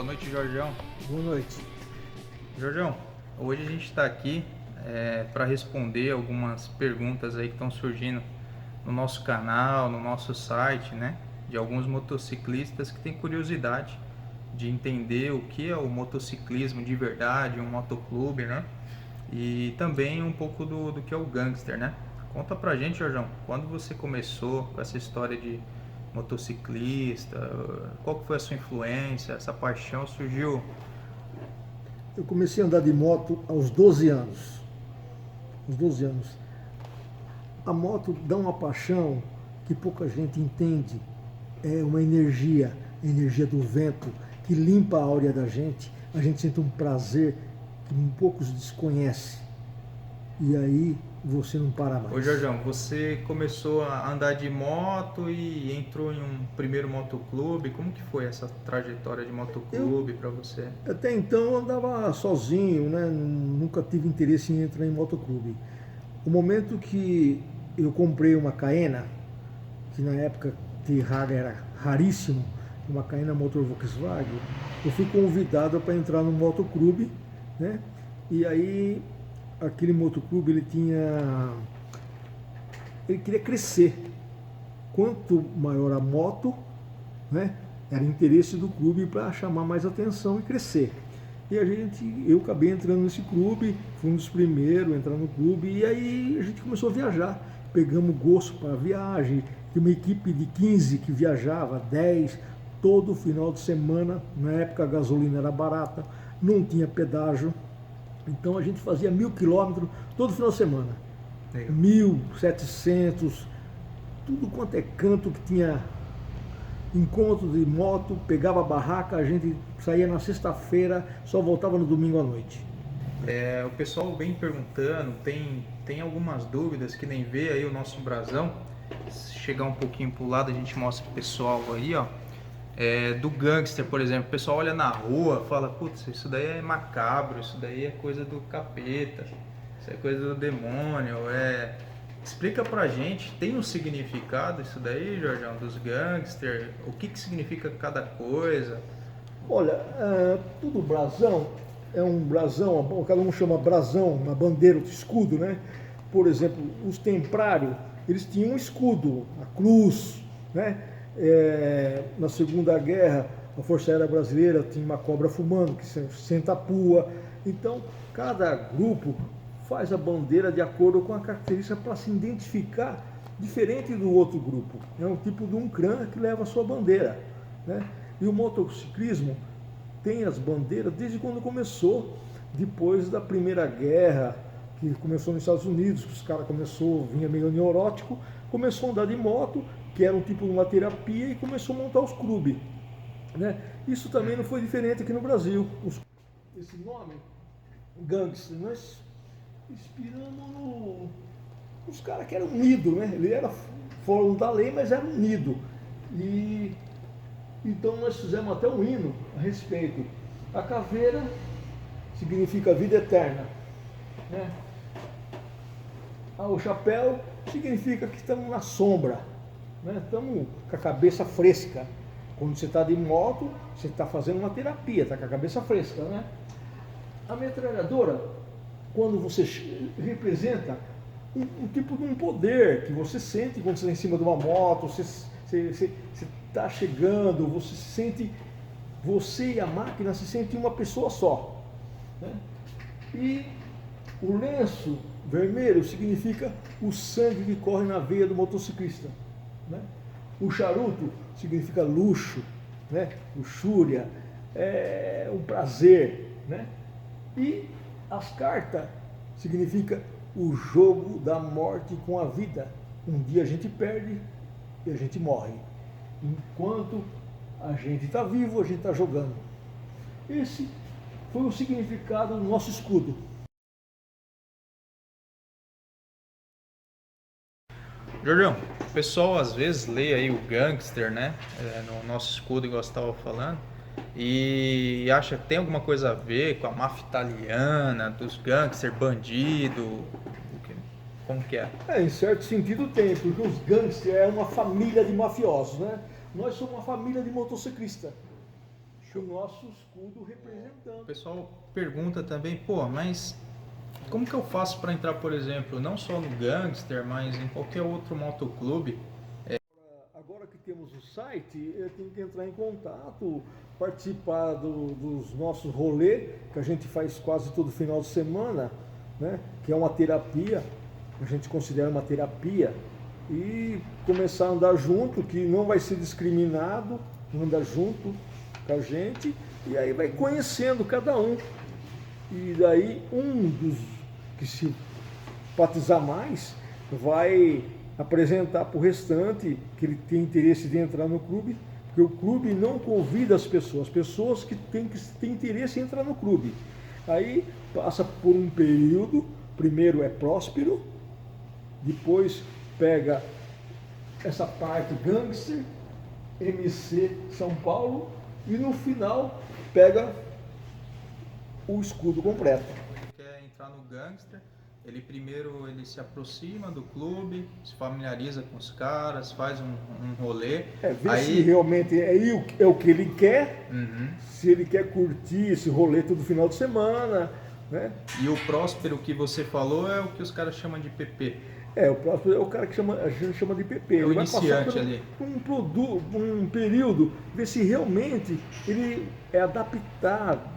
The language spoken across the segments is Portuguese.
Boa noite, Jorgeão. Boa noite. Jorgeão, hoje a gente está aqui para responder algumas perguntas aí que estão surgindo no nosso canal, no nosso site, né? De alguns motociclistas que têm curiosidade de entender o que é o motociclismo de verdade, um motoclube, né? E também um pouco do que é o gangster, né? Conta pra gente, Jorgeão, quando você começou com essa história de motociclista, qual que foi a sua influência, essa paixão surgiu? Eu comecei a andar de moto aos 12 anos. Aos 12 anos. A moto dá uma paixão que pouca gente entende. É uma energia, a energia do vento, que limpa a áurea da gente. A gente sente um prazer que poucos desconhecem. E aí você não para mais. Ô Jorjão, você começou a andar de moto e entrou em um primeiro motoclube. Como que foi essa trajetória de motoclube para você? Até então eu andava sozinho, né? Nunca tive interesse em entrar em motoclube. O momento que eu comprei uma Caena, que na época T-Rara era raríssimo, uma Caena motor Volkswagen, eu fui convidado para entrar no motoclube, né? E aí aquele motoclube ele queria crescer. Quanto maior a moto, né, era interesse do clube para chamar mais atenção e crescer. E eu acabei entrando nesse clube, fui um dos primeiros a entrar no clube, e aí a gente começou a viajar. Pegamos gosto para a viagem, tinha uma equipe de 15 que viajava, 10, todo final de semana. Na época a gasolina era barata, não tinha pedágio, então a gente fazia 1.000 quilômetros todo final de semana. Legal. 1.700, tudo quanto é canto que tinha encontro de moto, pegava a barraca, a gente saía na sexta-feira, só voltava no domingo à noite. O pessoal vem perguntando, tem algumas dúvidas que nem vê aí o nosso brasão. Se chegar um pouquinho pro lado, a gente mostra pro pessoal aí, ó. Do gangster, por exemplo, o pessoal olha na rua, fala, putz, isso daí é macabro, isso daí é coisa do capeta, isso é coisa do demônio, Explica pra gente, tem um significado isso daí, Jorjão, dos gangster? O que significa cada coisa? Olha, tudo brasão é um brasão, cada um chama brasão, uma bandeira, um escudo, né? Por exemplo, os templários, eles tinham um escudo, a cruz, né? Na Segunda Guerra, a Força Aérea Brasileira tinha uma cobra fumando, que senta a pua. Então, cada grupo faz a bandeira de acordo com a característica para se identificar diferente do outro grupo. É um tipo de um clã que leva a sua bandeira, né? E o motociclismo tem as bandeiras desde quando começou, depois da Primeira Guerra, que começou nos Estados Unidos, que os caras vinha meio neurótico, começou a andar de moto, que era um tipo de uma terapia, e começou a montar os clubes, né? Isso também não foi diferente aqui no Brasil. Esse nome, gangster, nós inspiramos nos caras que eram unidos, né? Ele era fora da lei, mas era unido. E então nós fizemos até um hino a respeito. A caveira significa vida eterna, né? O chapéu significa que estamos na sombra, né? Estamos com a cabeça fresca. Quando você está de moto, você está fazendo uma terapia, está com a cabeça fresca, né? A metralhadora, quando você representa um tipo de um poder que você sente quando você está em cima de uma moto, você está chegando, você se sente, você e a máquina se sentem uma pessoa só, né? E o lenço vermelho significa o sangue que corre na veia do motociclista, né? O charuto significa luxo, né? Luxúria, um prazer, né? E as cartas significa o jogo da morte com a vida. Um dia a gente perde e a gente morre. Enquanto a gente está vivo, a gente está jogando. Esse foi o significado do nosso escudo. Jorjão, o pessoal às vezes lê aí o gangster, né? No nosso escudo, igual você estava falando, e acha que tem alguma coisa a ver com a máfia italiana, dos gangster, bandido. Como que é? Em certo sentido tem, porque os gangsters é uma família de mafiosos, né? Nós somos uma família de motociclistas. o nosso escudo representando. O pessoal pergunta também, pô, mas como que eu faço para entrar, por exemplo, não só no Gangster, mas em qualquer outro motoclube? Agora que temos o site, eu tenho que entrar em contato, participar dos nossos rolês, que a gente faz quase todo final de semana, né? Que é uma terapia, a gente considera uma terapia, e começar a andar junto, que não vai ser discriminado, andar junto com a gente, e aí vai conhecendo cada um. E daí um dos que se batizar mais vai apresentar para o restante que ele tem interesse de entrar no clube, porque o clube não convida as pessoas que têm interesse em entrar no clube. Aí passa por um período, primeiro é próspero, depois pega essa parte Gangster, MC São Paulo, e no final pega o escudo completo. Ele quer entrar no Gangster, ele primeiro se aproxima do clube, se familiariza com os caras, faz um rolê. Vê aí se realmente é o que ele quer, Uhum. se ele quer curtir esse rolê todo final de semana, né? E o próspero que você falou é o que os caras chamam de PP. O próximo é o cara que a gente chama de PP. É o Ele vai iniciante passar ali. um período, ver se realmente ele é adaptado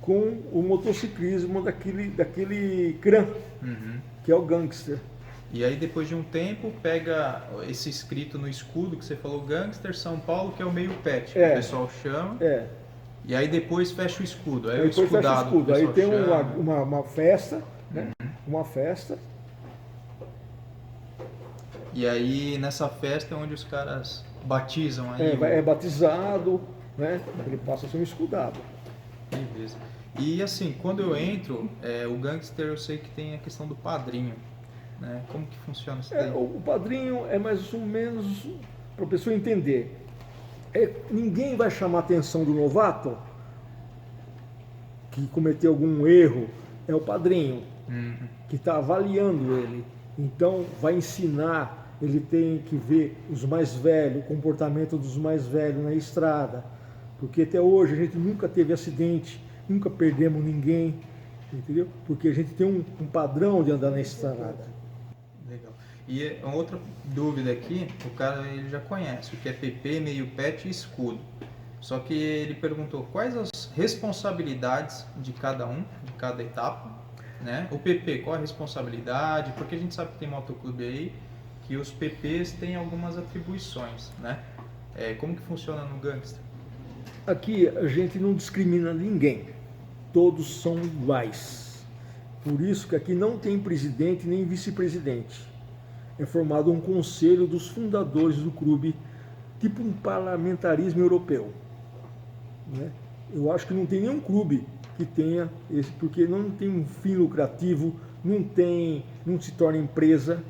com o motociclismo daquele CRAM, Uhum. que é o Gangster. E aí depois de um tempo pega esse escrito no escudo que você falou, Gangster São Paulo, que é o meio pet, que o pessoal chama. E aí depois fecha o escudo. Aí Depois o escudado, fecha o escudo. Aí tem chama. uma festa, né? Uma festa. E aí nessa festa é onde os caras batizam aí. É batizado, né? Ele passa a ser um escudado. Beleza. E assim, quando eu entro, o Gangster eu sei que tem a questão do padrinho, né? Como que funciona isso daí? O padrinho é mais ou menos para a pessoa entender. Ninguém vai chamar a atenção do novato que cometeu algum erro, é o padrinho que está avaliando ele. Então vai ensinar, ele tem que ver os mais velhos, o comportamento dos mais velhos na estrada, porque até hoje a gente nunca teve acidente, nunca perdemos ninguém, entendeu? Porque a gente tem um padrão de andar na estrada. Legal. E uma outra dúvida aqui, o cara ele já conhece o que é PP, meio pet e escudo. Só que ele perguntou quais as responsabilidades de cada um, de cada etapa, né? O PP, qual a responsabilidade? Porque a gente sabe que tem motoclube aí que os PPs têm algumas atribuições, né? Como que funciona no Gangster? Aqui a gente não discrimina ninguém, todos são iguais. Por isso que aqui não tem presidente nem vice-presidente. É formado um conselho dos fundadores do clube, tipo um parlamentarismo europeu, né? Eu acho que não tem nenhum clube que tenha esse, porque não tem um fim lucrativo, não se torna empresa.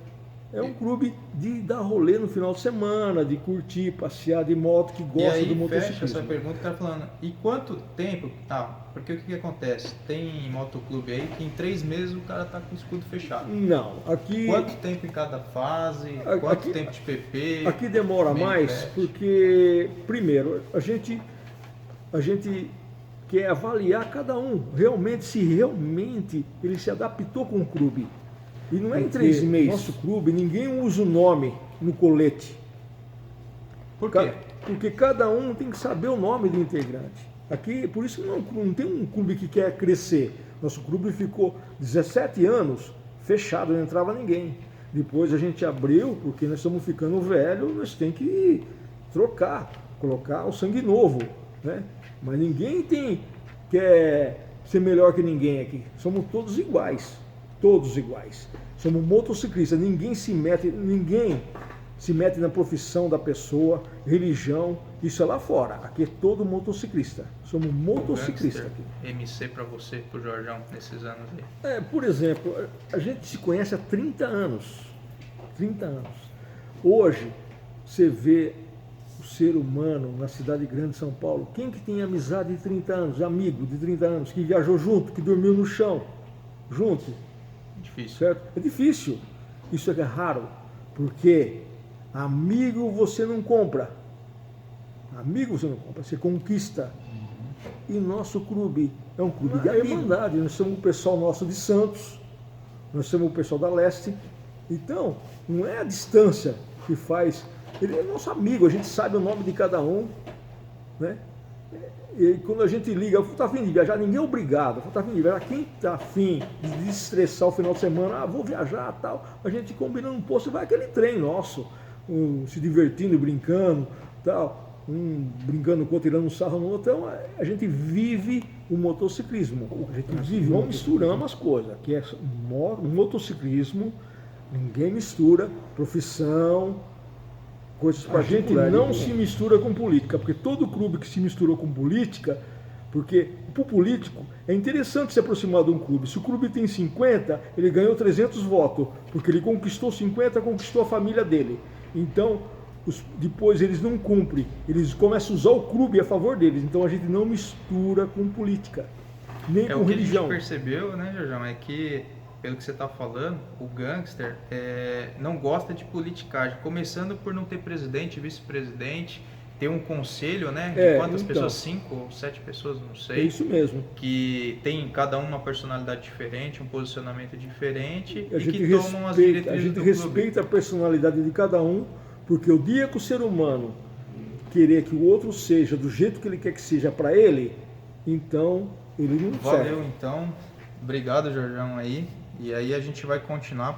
É um clube de dar rolê no final de semana, de curtir, passear de moto, que gosta do motociclismo. Fecha essa pergunta, o cara falando, e quanto tempo, porque o que acontece? Tem motoclube aí que em 3 meses o cara tá com o escudo fechado. Não, aqui... Quanto tempo em cada fase, quanto tempo de PP? Aqui demora mais, porque, primeiro, a gente quer avaliar cada um, realmente se realmente ele se adaptou com o clube. E não é em 3 meses. Nosso clube, ninguém usa o nome no colete. Por quê? Porque cada um tem que saber o nome do integrante. Aqui, por isso não tem um clube que quer crescer. Nosso clube ficou 17 anos fechado, não entrava ninguém. Depois a gente abriu, porque nós estamos ficando velhos, nós temos que trocar, colocar o sangue novo, né? Mas ninguém quer ser melhor que ninguém aqui. Somos todos iguais. Todos iguais. Somos motociclistas, ninguém se mete na profissão da pessoa, religião, isso é lá fora. Aqui é todo motociclista. Somos motociclistas aqui. MC para você, pro Jorjão, nesses anos aí. Por exemplo, a gente se conhece há 30 anos. 30 anos. Hoje, você vê o ser humano na cidade grande de São Paulo, quem que tem amizade de 30 anos, amigo de 30 anos, que viajou junto, que dormiu no chão, junto? Difícil. Certo? É difícil. Isso é raro. Porque amigo você não compra. Amigo você não compra, você conquista. E nosso clube é um clube de irmandade. Nós somos o pessoal nosso de Santos, nós somos o pessoal da Leste. Então, não é a distância que faz. Ele é nosso amigo, a gente sabe o nome de cada um, né? E quando a gente liga, está afim de viajar, ninguém é obrigado. Está afim de viajar, quem está afim de desestressar o final de semana, vou viajar tal, a gente combina num posto e vai aquele trem nosso, se divertindo, brincando, tal, brincando com o outro, tirando um sarro no outro. Então a gente vive o motociclismo. A gente vive, não misturamos as coisas, que é motociclismo, ninguém mistura profissão. Coisas para a gente não se mistura com política, porque todo clube que se misturou com política, porque para o político é interessante se aproximar de um clube. Se o clube tem 50, ele ganhou 300 votos, porque ele conquistou 50, conquistou a família dele. Então, depois eles não cumprem, eles começam a usar o clube a favor deles. Então a gente não mistura com política, nem com religião. O que a gente percebeu, né, Jorjão, é que, pelo que você está falando, o gangster não gosta de politicagem, começando por não ter presidente, vice-presidente, ter um conselho, né? De quantas pessoas? 5 ou 7 pessoas, não sei. É isso mesmo. Que tem cada uma personalidade diferente, um posicionamento diferente e que tomam as diretrizes do clube. A gente respeita a personalidade de cada um, porque o dia que o ser humano querer que o outro seja do jeito que ele quer que seja para ele, então ele não serve. Valeu, então. Obrigado, Jorjão, aí. E aí a gente vai continuar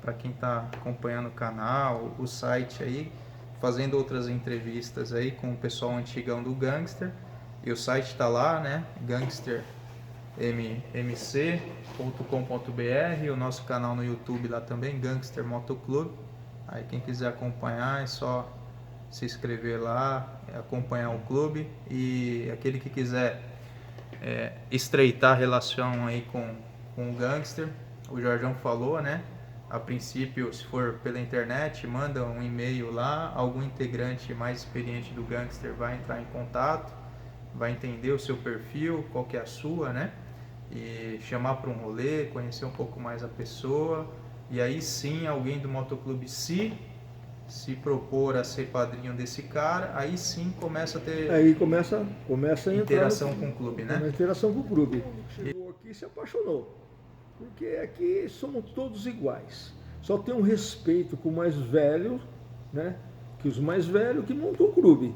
para quem está acompanhando o canal, o site aí, fazendo outras entrevistas aí com o pessoal antigão do Gangster. E o site está lá, né? gangstermc.com.br, o nosso canal no YouTube lá também, Gangster Motoclube. Aí quem quiser acompanhar é só se inscrever lá, acompanhar o clube. E aquele que quiser estreitar a relação aí com o Gangster, o Jorjão falou, né? A princípio, se for pela internet, manda um e-mail lá, algum integrante mais experiente do Gangster vai entrar em contato, vai entender o seu perfil, qual que é a sua, né? E chamar para um rolê, conhecer um pouco mais a pessoa, e aí sim alguém do motoclube se propor a ser padrinho desse cara, aí sim começa a ter começa a interação com o clube, né? Interação com o clube. Chegou aqui e se apaixonou. Porque aqui somos todos iguais. Só tem um respeito com o mais velho, né? Que os mais velhos que montam o clube,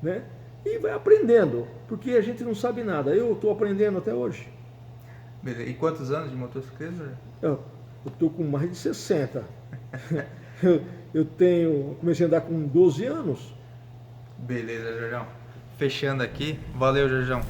né? E vai aprendendo, porque a gente não sabe nada. Eu estou aprendendo até hoje. Beleza. E quantos anos de motociclismo? Eu estou com mais de 60. Comecei a andar com 12 anos. Beleza, Jorjão. Fechando aqui. Valeu, Jorjão.